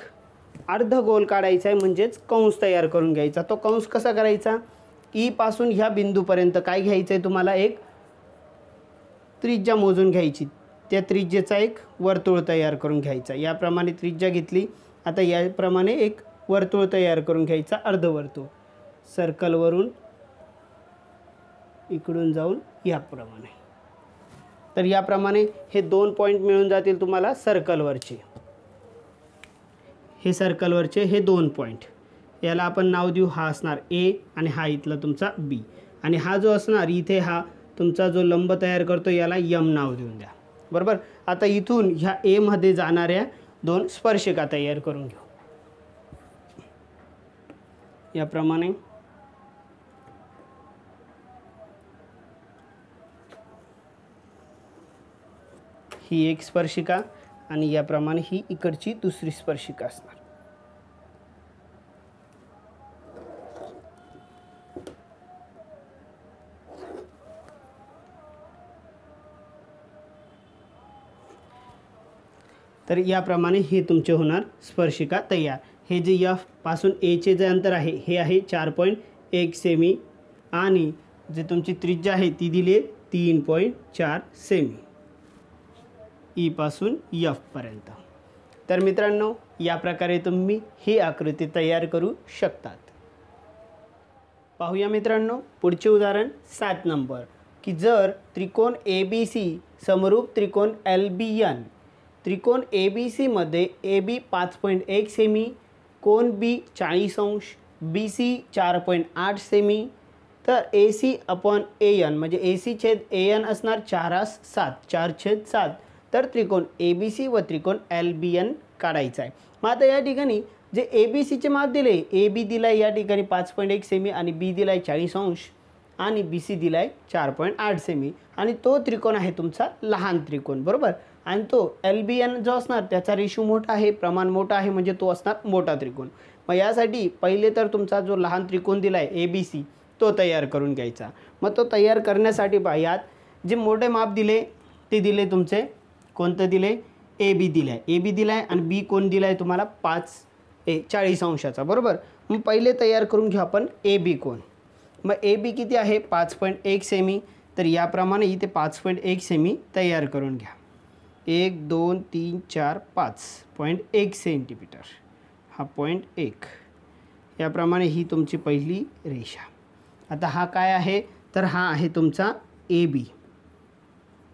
अर्धगोल काढायचा आहे, म्हणजेच कंस तयार करून घ्यायचा. तो कंस कसा करायचा, ई पासून ह्या बिंदूपर्यंत काय घ्यायचं आहे तुम्हाला, एक त्रिज्या मोजून घ्यायची. त्या त्रिज्येचा एक वर्तुळ तयार करून घ्यायचा. याप्रमाणे त्रिज्या घेतली. आता याप्रमाणे एक वर्तुळ तयार करून घ्यायचा, अर्धवर्तुळ, सर्कलवरून इकडून जाऊन याप्रमाणे. तर याप्रमाणे हे 2 पॉईंट मिळून जातील तुम्हाला सर्कलवरचे. हे सर्कलवरचे हे 2 पॉईंट, याला आपण नाव देऊ, हा असणार ए आणि हा इथला तुमचा बी. आणि हा जो असणार इथे, हा तुमचा जो लंब तयार करतो, याला यम नाव देऊन द्या. बरोबर. आता इथून ह्या ए मध्ये जाणाऱ्या 2 स्पर्शिका तयार करून घेऊ. याप्रमाणे ही एक स्पर्शिका आणि याप्रमाणे ही इकडची दुसरी स्पर्शिका असणार. तर याप्रमाणे हे तुमचे होणार स्पर्शिका तयार. हे जे यफ पासून एचे जे अंतर आहे हे आहे 4.1 सेमी आणि जे तुमची त्रिज्या आहे ती दिली 3.4 सेमी ई पासून यफ पर्यंत. तर मित्रांनो, या प्रकारे तुम्ही ही आकृती तयार करू शकतात. पाहूया मित्रांनो पुढचे उदाहरण 7 नंबर, की जर त्रिकोण ABC समरूप त्रिकोण LBN, त्रिकोण ABC मध्ये AB 5.1 सेमी, कोन B 40 अंश, BC 4.8 सेमी, तर AC अपॉन AN म्हणजे AC छेद AN असणार 4/7, 4/7. तर त्रिकोण ABC व त्रिकोण LBN काढायचा आहे. मग आता या ठिकाणी जे ABCचे माप दिले, AB दिलाय या ठिकाणी 5.1 सेमी आणि B दिलाय 40 अंश आणि BC दिलाय 4.8 सेमी आणि तो त्रिकोण आहे तुमचा लहान त्रिकोण. बरोबर. आणि तो LBN जो असणार त्याचा रेशो मोठा आहे, प्रमाण मोठा आहे, म्हणजे तो असणार मोठा त्रिकोण. मग यासाठी पहिले तर तुमचा जो लहान त्रिकोण दिलाय ABC तो तयार करून घ्यायचा. मग तो तयार करण्यासाठी पहा, यात जे मोठे माप दिले ते दिले तुमचे, कोणतं दिले, AB दिलाय, AB दिलाय आणि B कोण दिलाय तुम्हाला 40 अंशाचा. बरोबर. मग पहिले तयार करून घेऊ आपण AB कोण. मग AB किती आहे 5.1 सेमी, तर याप्रमाणे इथे 5.1 सेमी तयार करून घ्या. 1 2 3 4 5.1 सेंटीमीटर, हा 0.1. याप्रमाणे ही तुमची पहिली रेषा. आता हा काय आहे, तर हा आहे तुमचा AB.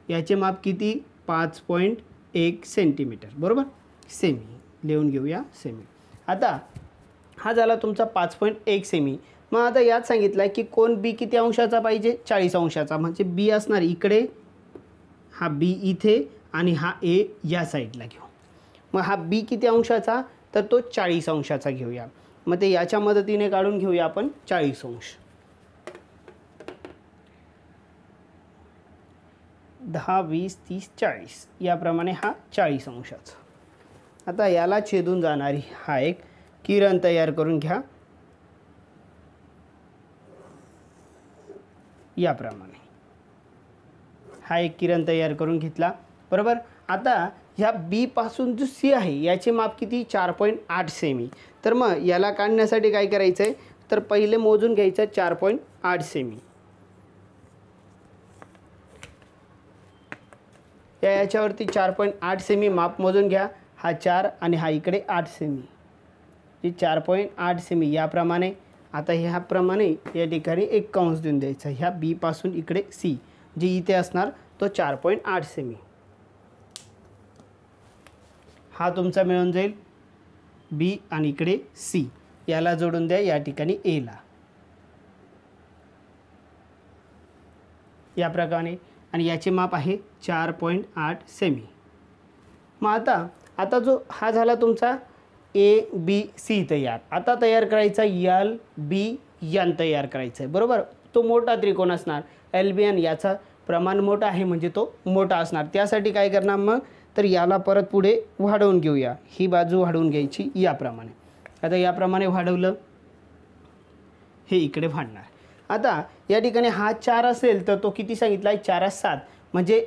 याचे माप किती 5.1 सेंटीमीटर. बरोबर. सेमी लिहून घेऊया, सेमी. आता हा झाला तुमचा 5.1 सेमी. मग आता यात सांगितलं आहे की कोण B किती अंशाचा पाहिजे, 40 अंशाचा. म्हणजे B असणार इकडे, हा B इथे आणि हा A या साईडला घेऊ. मग हा B किती अंशाचा, तर तो 40 अंशाचा घेऊया. मग ते याच्या मदतीने काढून घेऊया आपण 40 अंश. 10 20 30 40 याप्रमाणे हा 40 अंशाचा. आता याला छेदून जाणारी हा एक किरण तयार करून घ्या, याप्रमाणे हा एक किरण तयार करून घेतला. बरोबर. आता ह्या B पासून जो C आहे याचे माप किती 4.8 सेमी. तर मग याला काढण्यासाठी काय करायचं आहे, तर पहिले मोजून घ्यायचं 4.8 सेमी. याच्यावरती 4.8 सेमी माप मोजून घ्या. हा 4 आणि हा इकडे 8 सेमी, जी 4.8 सेमी याप्रमाणे. आता ह्याप्रमाणे या ठिकाणी एक कंस देऊन द्यायचा. ह्या B पासून इकडे C जी इथे असणार तो 4.8 सेमी. हा तुमचा मिळून जाईल B आणि इकडे C. याला जोडून द्या या ठिकाणी A ला, याप्रकारे. आणि याचे माप आहे 4.8 सेमी. मग आता जो हा झाला तुमचा ABC तयार. आता तयार करायचा LBN तयार करायचा आहे बरोबर. तो मोठा त्रिकोण असणार. LBN याचा प्रमाण मोठा आहे म्हणजे तो मोठा असणार. त्यासाठी काय करणार मग तर याला परत पुढे वाढवून घेऊया. ही बाजू वाढवून घ्यायची याप्रमाणे. आता याप्रमाणे वाढवलं हे इकडे वाढणार. आता या ठिकाणी हा 4 असेल तर तो किती सांगितला आहे 4 7 म्हणजे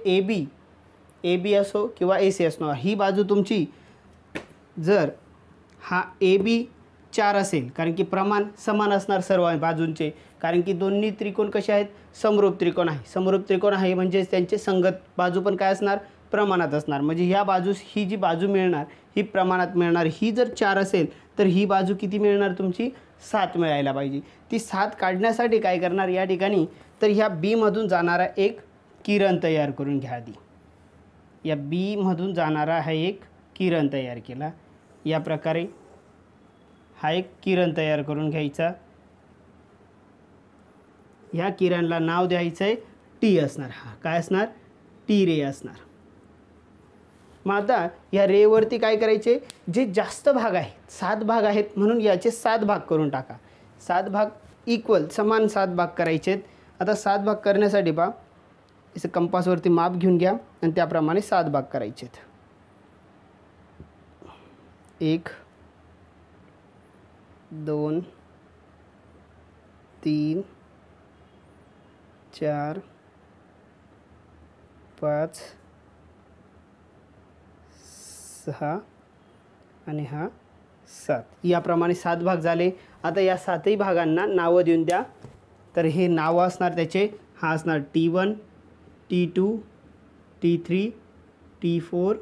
AB असो किंवा AC असो ही बाजू तुमची जर हा AB 4 असेल कारण की प्रमाण समान असणार सर्व बाजूंचे कारण की दोन्ही त्रिकोण कसे आहेत समरूप त्रिकोण आहे. समरूप त्रिकोण आहे म्हणजे त्यांचे संगत बाजू पण काय असणार प्रमाणात असणार. म्हणजे ह्या बाजूस ही जी बाजू मिळणार ही प्रमाणात मिळणार. ही जर 4 असेल तर ही बाजू किती मिळणार तुमची 7 मिळायला पाहिजे. ती 7 काढण्यासाठी काय करणार या ठिकाणी तर ह्या B मधून जाणारा एक किरण तयार करून घ्या. आधी या B मधून जाणारा हा एक किरण तयार केला. या प्रकारे हा एक किरण तयार करून घ्यायचा. ह्या किरणला नाव द्यायचं आहे T असणार. हा काय असणार T रे असणार. मग आता या रेवरती काय करायचे जे जास्त भाग आहेत 7 भाग आहेत म्हणून याचे 7 भाग करून टाका. 7 भाग इक्वल समान 7 भाग करायचे आहेत. आता 7 भाग करण्यासाठी पहा इथे कंपासवरती माप घेऊन घ्या आणि त्याप्रमाणे 7 भाग करायचे आहेत. 1 2 3 4 5 6 आणि हा 7 याप्रमाणे 7 भाग झाले. आता या 7ही भागांना नावं देऊन द्या. तर हे नावं असणार त्याचे हा असणार T1 T2 T3 T4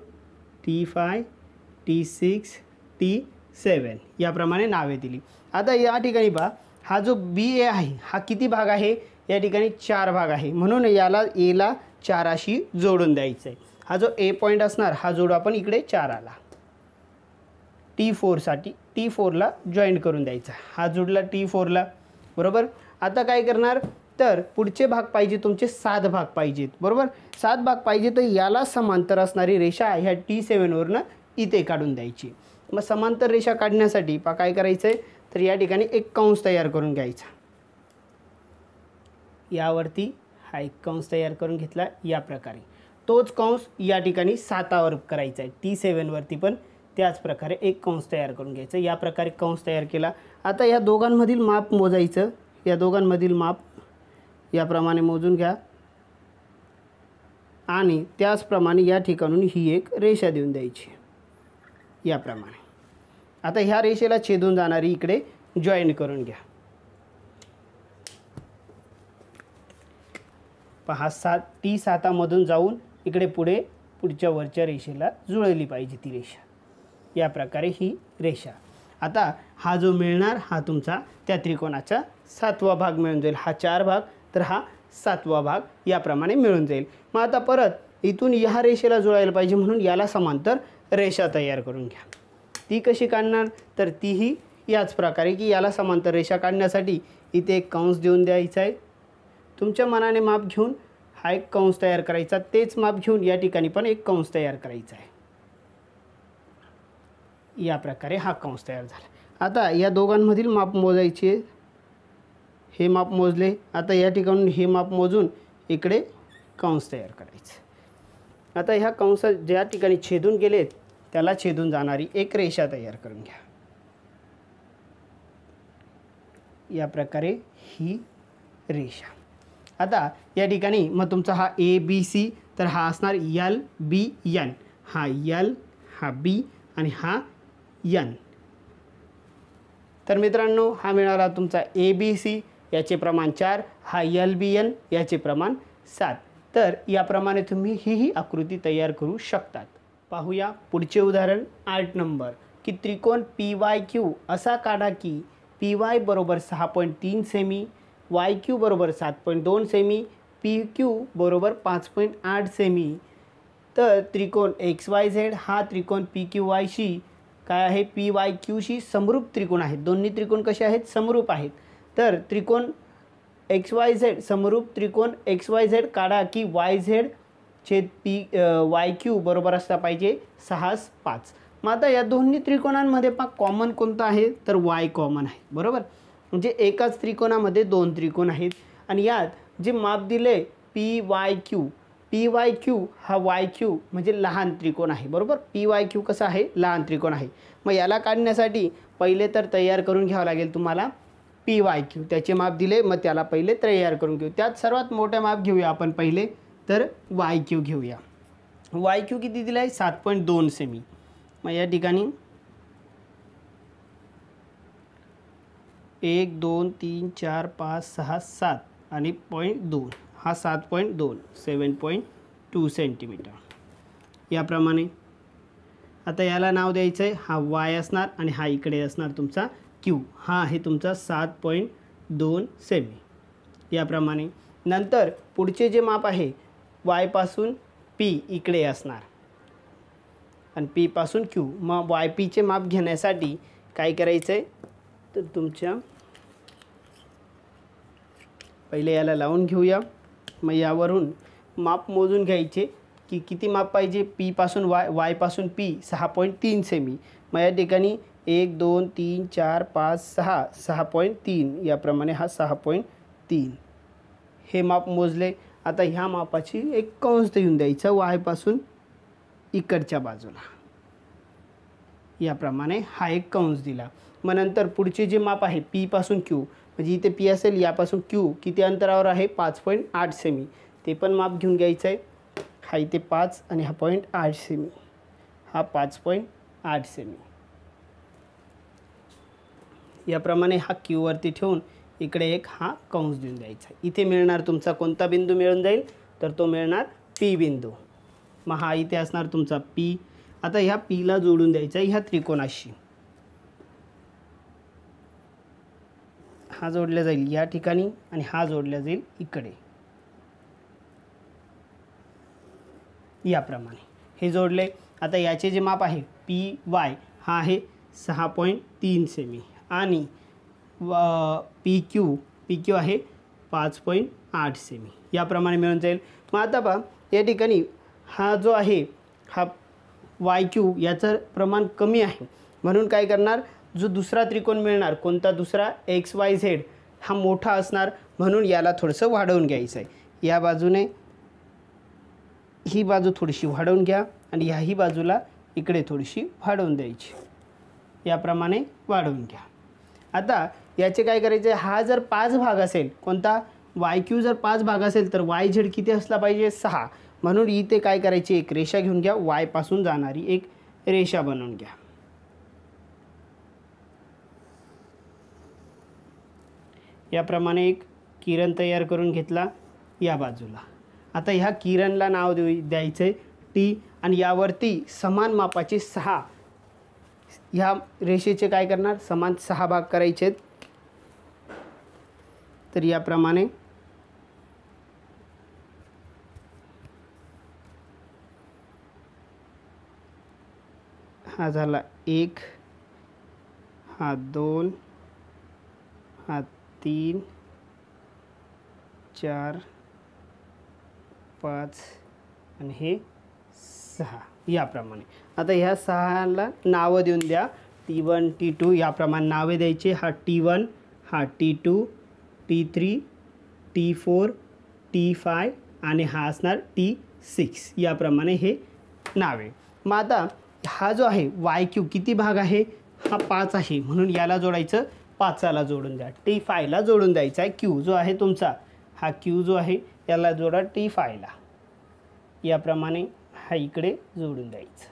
T5 T6 T7 याप्रमाणे नावे दिली. आता या ठिकाणी पहा हा जो BA आहे हा किती भाग आहे या ठिकाणी 4 भाग आहे म्हणून याला Aला 4 जोडून द्यायचं आहे. हा जो A पॉईंट असणार हा जोडू आपण इकडे 4 आला. T4साठी T4ला जॉईंट करून द्यायचा. हा जोडला T4ला बरोबर. आता काय करणार तर पुढचे भाग पाहिजे तुमचे 7 भाग पाहिजेत बरोबर. 7 भाग पाहिजे तर याला समांतर असणारी रेषा ह्या T7 वरनं इथे काढून द्यायची. मग समांतर रेषा काढण्यासाठी काय करायचं आहे तर या ठिकाणी एक कंस तयार करून घ्यायचा. यावरती हा एक कंस तयार करून घेतला या प्रकारे. तोच कंस या ठिकाणी 7वर करायचा आहे. T7 वरती पण त्याच प्रकारे एक कंस तयार करून घ्यायचं. या प्रकारे कंस तयार केला. आता या दोघांमधील माप मोजायचं. या दोघांमधील माप याप्रमाणे मोजून घ्या आणि त्याचप्रमाणे या ठिकाणून ही एक रेषा देऊन द्यायची याप्रमाणे. आता ह्या रेषेला छेदून जाणारी इकडे जॉईन करून घ्या. पहा 7 जाऊन इकडे पुढच्या वरच्या रेषेला जुळली पाहिजे ती रेषा. या प्रकारे ही रेषा. आता हा जो मिळणार हा तुमचा त्या त्रिकोणाचा 7वा भाग मिळून जाईल. हा 4 भाग तर हा 7वा भाग याप्रमाणे मिळून जाईल. मग आता परत इथून ह्या रेषेला जुळायला पाहिजे म्हणून याला समांतर रेषा तयार करून घ्या. ती कशी काढणार तर तीही याच प्रकारे की याला समांतर रेषा काढण्यासाठी इथे एक कंस देऊन द्यायचा आहे. तुमच्या मनाने माप घेऊन हा एक कंस तयार करायचा. तेच माप घेऊन या ठिकाणी पण एक कंस तयार करायचा आहे. या प्रकारे हा कंस तयार झाला. आता या दोघांमधील माप मोजायचे. हे माप मोजले. आता या ठिकाणून हे माप मोजून इकडे कंस तयार करायचं. आता ह्या कंस ज्या ठिकाणी छेदून गेलेत त्याला छेदून जाणारी एक रेषा तयार करून घ्या. या प्रकारे ही रेषा. आता या ठिकाणी मग तुमचा हा ABC तर हा असणार LBN. हा L हा B आणि हा N. तर मित्रांनो हा मिळाला तुमचा ABC याचे प्रमाण 4 हा LBN याचे प्रमाण 7. तर याप्रमाणे तुम्ही ही आकृती तयार करू शकतात. पाहूया पुढचे उदाहरण 8 नंबर की त्रिकोण PYQ असा काढा की PY बरोबर 6.3 सेमी, YQ बरोबर 7.2 सेमी, PQ बरोबर 5.8 सेमी. तर त्रिकोण XYZ हा त्रिकोण PQYशी काय आहे PYQशी समरूप त्रिकोण आहेत. दोन्ही त्रिकोण कसे आहेत समरूप आहेत. तर त्रिकोण XYZ समरूप त्रिकोण XYZ काढा की YZ छेद YQ बरोबर असला पाहिजे 6 5. मग आता या दोन्ही त्रिकोणांमध्ये पहा कॉमन कोणतं आहे, तर वाय कॉमन आहे, बरोबर. म्हणजे एकाच त्रिकोणामध्ये दोन त्रिकोण आहेत आणि यात जे माप दिले पी वाय क्यू हा वाय क्यू म्हणजे लहान त्रिकोण आहे, बरोबर. पी वाय क्यू कसा आहे, लहान त्रिकोण आहे. मग याला काढण्यासाठी पहिले तर तयार करून घ्यावं लागेल तुम्हाला पी वाय क्यू. त्याचे माप दिले, मग त्याला पहिले तयार करून घेऊ. त्यात सर्वात मोठे माप घेऊया आपण पहिले, तर वाय क्यू घेऊया. वाय क्यू किती दिला आहे, 7.2 सेमी. मग या ठिकाणी 1 2 3 4 5 6 7 आणि 0.2 हा 7.2 7.2 सेंटीमीटर. याप्रमाणे आता याला नाव द्यायचं आहे, हा वाय असणार आणि हा इकडे असणार तुमचा क्यू. हा आहे तुमचा 7.2 सेमी. याप्रमाणे नंतर पुढचे जे माप आहे वायपासून पी इकडे असणार आणि पी पासून क्यू. मग वाय पीचे माप घेण्यासाठी काय करायचं आहे, तर तुमच्या पहिले याला लावून घेऊया. मग यावरून माप मोजून घ्यायचे की किती माप पाहिजे. पी पासून वाय पासून पी 6.3 सेमी. मग या ठिकाणी 1 2 3 4 5 6 6.3 याप्रमाणे हा 6.3 हे माप मोजले. आता ह्या मापाची एक कंस देऊन द्यायचा वायपासून इकडच्या बाजूला. याप्रमाणे हा एक कंस दिला. मग नंतर पुढचे जे माप आहे पी पासून क्यू, म्हणजे इथे पी असेल यापासून क्यू किती अंतरावर आहे 5.8 सेमी. ते पण माप घेऊन घ्यायचं आहे. हा इथे 5 आणि हा 0.8 सेमी, हा 5.8 सेमी. याप्रमाणे हा क्यूवरती ठेवून इकडे एक हा कंस देऊन द्यायचा. इथे मिळणार तुमचा कोणता बिंदू मिळून जाईल, तर तो मिळणार पी बिंदू. मग हा इथे असणार तुमचा पी. आता ह्या पीला जोडून द्यायचा ह्या त्रिकोणाशी. हा जोडला जाईल या ठिकाणी आणि हा जोडला जाईल इकडे. याप्रमाणे हे जोडले. आता याचे जे माप आहे पी वाय हा आहे 6.3 सेमी आणि पी क्यू आहे 5.8 सेमी. याप्रमाणे मिळून जाईल. मग आता पहा या ठिकाणी हा जो आहे हा वाय क्यू याचं प्रमाण कमी आहे, म्हणून काय करणार, जो दुसरा त्रिकोण मिळणार कोणता दुसरा एक्स वाय झेड हा मोठा असणार, म्हणून याला थोडंसं वाढवून घ्यायचं आहे. या बाजूने ही बाजू थोडीशी वाढवून घ्या आणि ह्याही बाजूला इकडे थोडीशी वाढवून द्यायची. याप्रमाणे वाढवून घ्या. आता याचे काय करायचे, हा जर 5 भाग असेल, कोणता वाय क्यू जर 5 भाग असेल तर वाय झेड किती असला पाहिजे 6. म्हणून इथे काय करायची, एक रेषा घेऊन घ्या, वाय पासून जाणारी एक रेषा बनवून घ्या. याप्रमाणे एक किरण तयार करून घेतला या बाजूला. आता ह्या किरणला नाव द्यायचं आहे टी आणि यावरती समान मापाचे 6 ह्या रेषेचे काय करणार, समान 6 भाग करायचे आहेत. तर याप्रमाणे हा झाला 1, हा 2, हा 3 4 5 आणि हे 6 याप्रमाणे. आता ह्या 6ला नावं देऊन द्या, T1 T2 याप्रमाणे नावे द्यायचे. हा T1, हा T2, T3, T4, T5 आणि हा असणार T6 याप्रमाणे हे नावे. मग आता हा जो आहे वाय क्यू किती भाग आहे, हा 5 आहे, म्हणून याला जोडायचं 5ला जोडून द्या. T5ला जोडून द्यायचा आहे. क्यू जो आहे तुमचा, हा क्यू जो आहे याला जोडा T5ला. याप्रमाणे हा इकडे जोडून द्यायचं.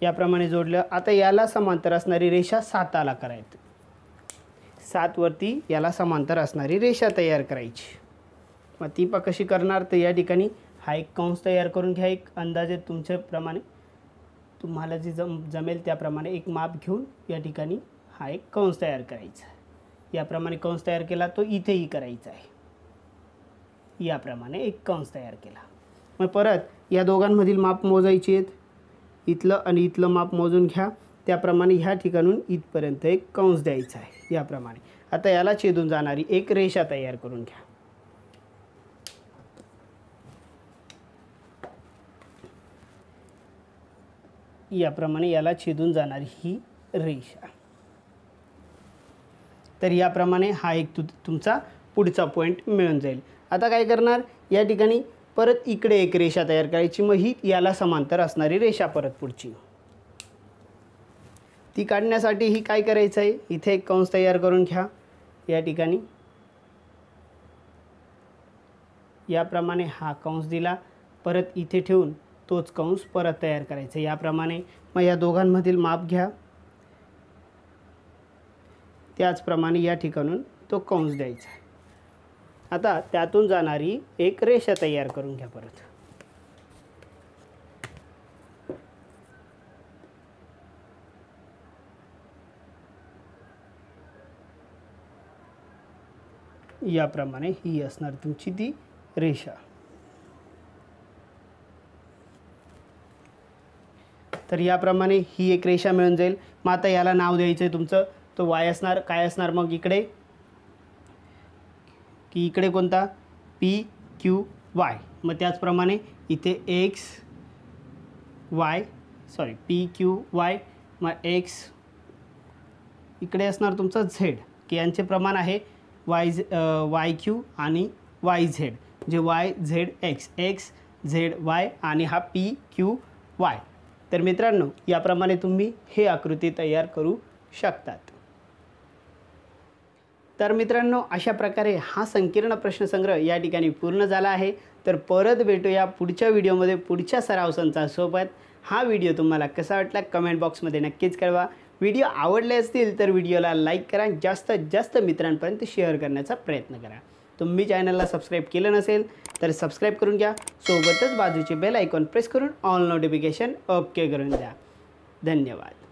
याप्रमाणे जोडलं. आता याला समांतर असणारी रेषा 7ला करायची. 7 वरती याला समांतर असणारी रेषा तयार करायची. मग ती कशी करणार, तर या ठिकाणी हा एक कंस तयार करून घ्या. एक अंदाजे तुमच्याप्रमाणे तुम्हाला जे जमेल त्याप्रमाणे एक माप घेऊन या ठिकाणी हा एक कंस तयार करायचा. याप्रमाणे कंस तयार केला, तो इथेही करायचा आहे. याप्रमाणे एक कंस तयार केला. मग परत या दोघांमधील माप मोजायचे आहेत. इथलं आणि इथलं माप मोजून घ्या. त्याप्रमाणे ह्या ठिकाणून इथपर्यंत एक कंस द्यायचा आहे. याप्रमाणे आता याला छेदून जाणारी एक रेषा तयार करून घ्या. याप्रमाणे याला छेदून जाणारी ही रेषा। तर याप्रमाणे हा एक तुमचा पुढचा पॉईंट मिळून जाईल। आता काय करणार, या ठिकाणी परत इकडे एक रेषा तयार करायची, मग ही याला समांतर असणारी रेषा परत पुढची ती काढण्यासाठी ही काय करायचं आहे, इथे एक कंस तयार करून घ्या। या ठिकाणी याप्रमाणे हा कंस दिला, परत इथे ठेवून तोच कंस परत तयार करायचा याप्रमाणे। मग या दोघांमधील माप घ्या, त्याचप्रमाणे या ठिकाणून तो कंस द्यायचा। आता त्यातून जाणारी एक रेषा तयार करून घ्या परत। याप्रमाणे ही असणार तुमची ती रेषा। तर याप्रमाणे ही एक रेषा मिळून जाईल। मग आता याला नाव द्यायचं आहे तुमचं, तो वाय असणार। काय असणार मग इकडे, की इकडे कोणता पी क्यू वाय। मग त्याचप्रमाणे इथे x Y P Q Y, मग एक्स इकडे असणार तुमचा झेड, की यांचे प्रमाण आहे वाय क्यू आणि वाय झेड, जे Y Z x, x Z Y आणि हा पी क्यू वाय। तर मित्रांनो याप्रमाणे तुम्ही हे आकृती तयार करू शकतात। तर मित्रांनो अशा प्रकारे हा संकीर्ण प्रश्नसंग्रह या ठिकाणी पूर्ण झाला आहे। तर परत भेटूया पुढच्या व्हिडिओमध्ये पुढच्या सराव संचासोबत। हा व्हिडिओ तुम्हाला कसा वाटला कमेंट बॉक्समध्ये नक्कीच कळवा। व्हिडिओ आवडले असतील तर व्हिडिओला लाईक करा, जास्तीत जास्त मित्रांपर्यंत शेअर करण्याचा प्रयत्न करा। तुम्ही चॅनलला सबस्क्राईब केलं नसेल तर सबस्क्राईब करून घ्या, सोबतच बाजूचे बेल आयकॉन प्रेस करून ऑल नोटिफिकेशन ओके करून द्या। धन्यवाद।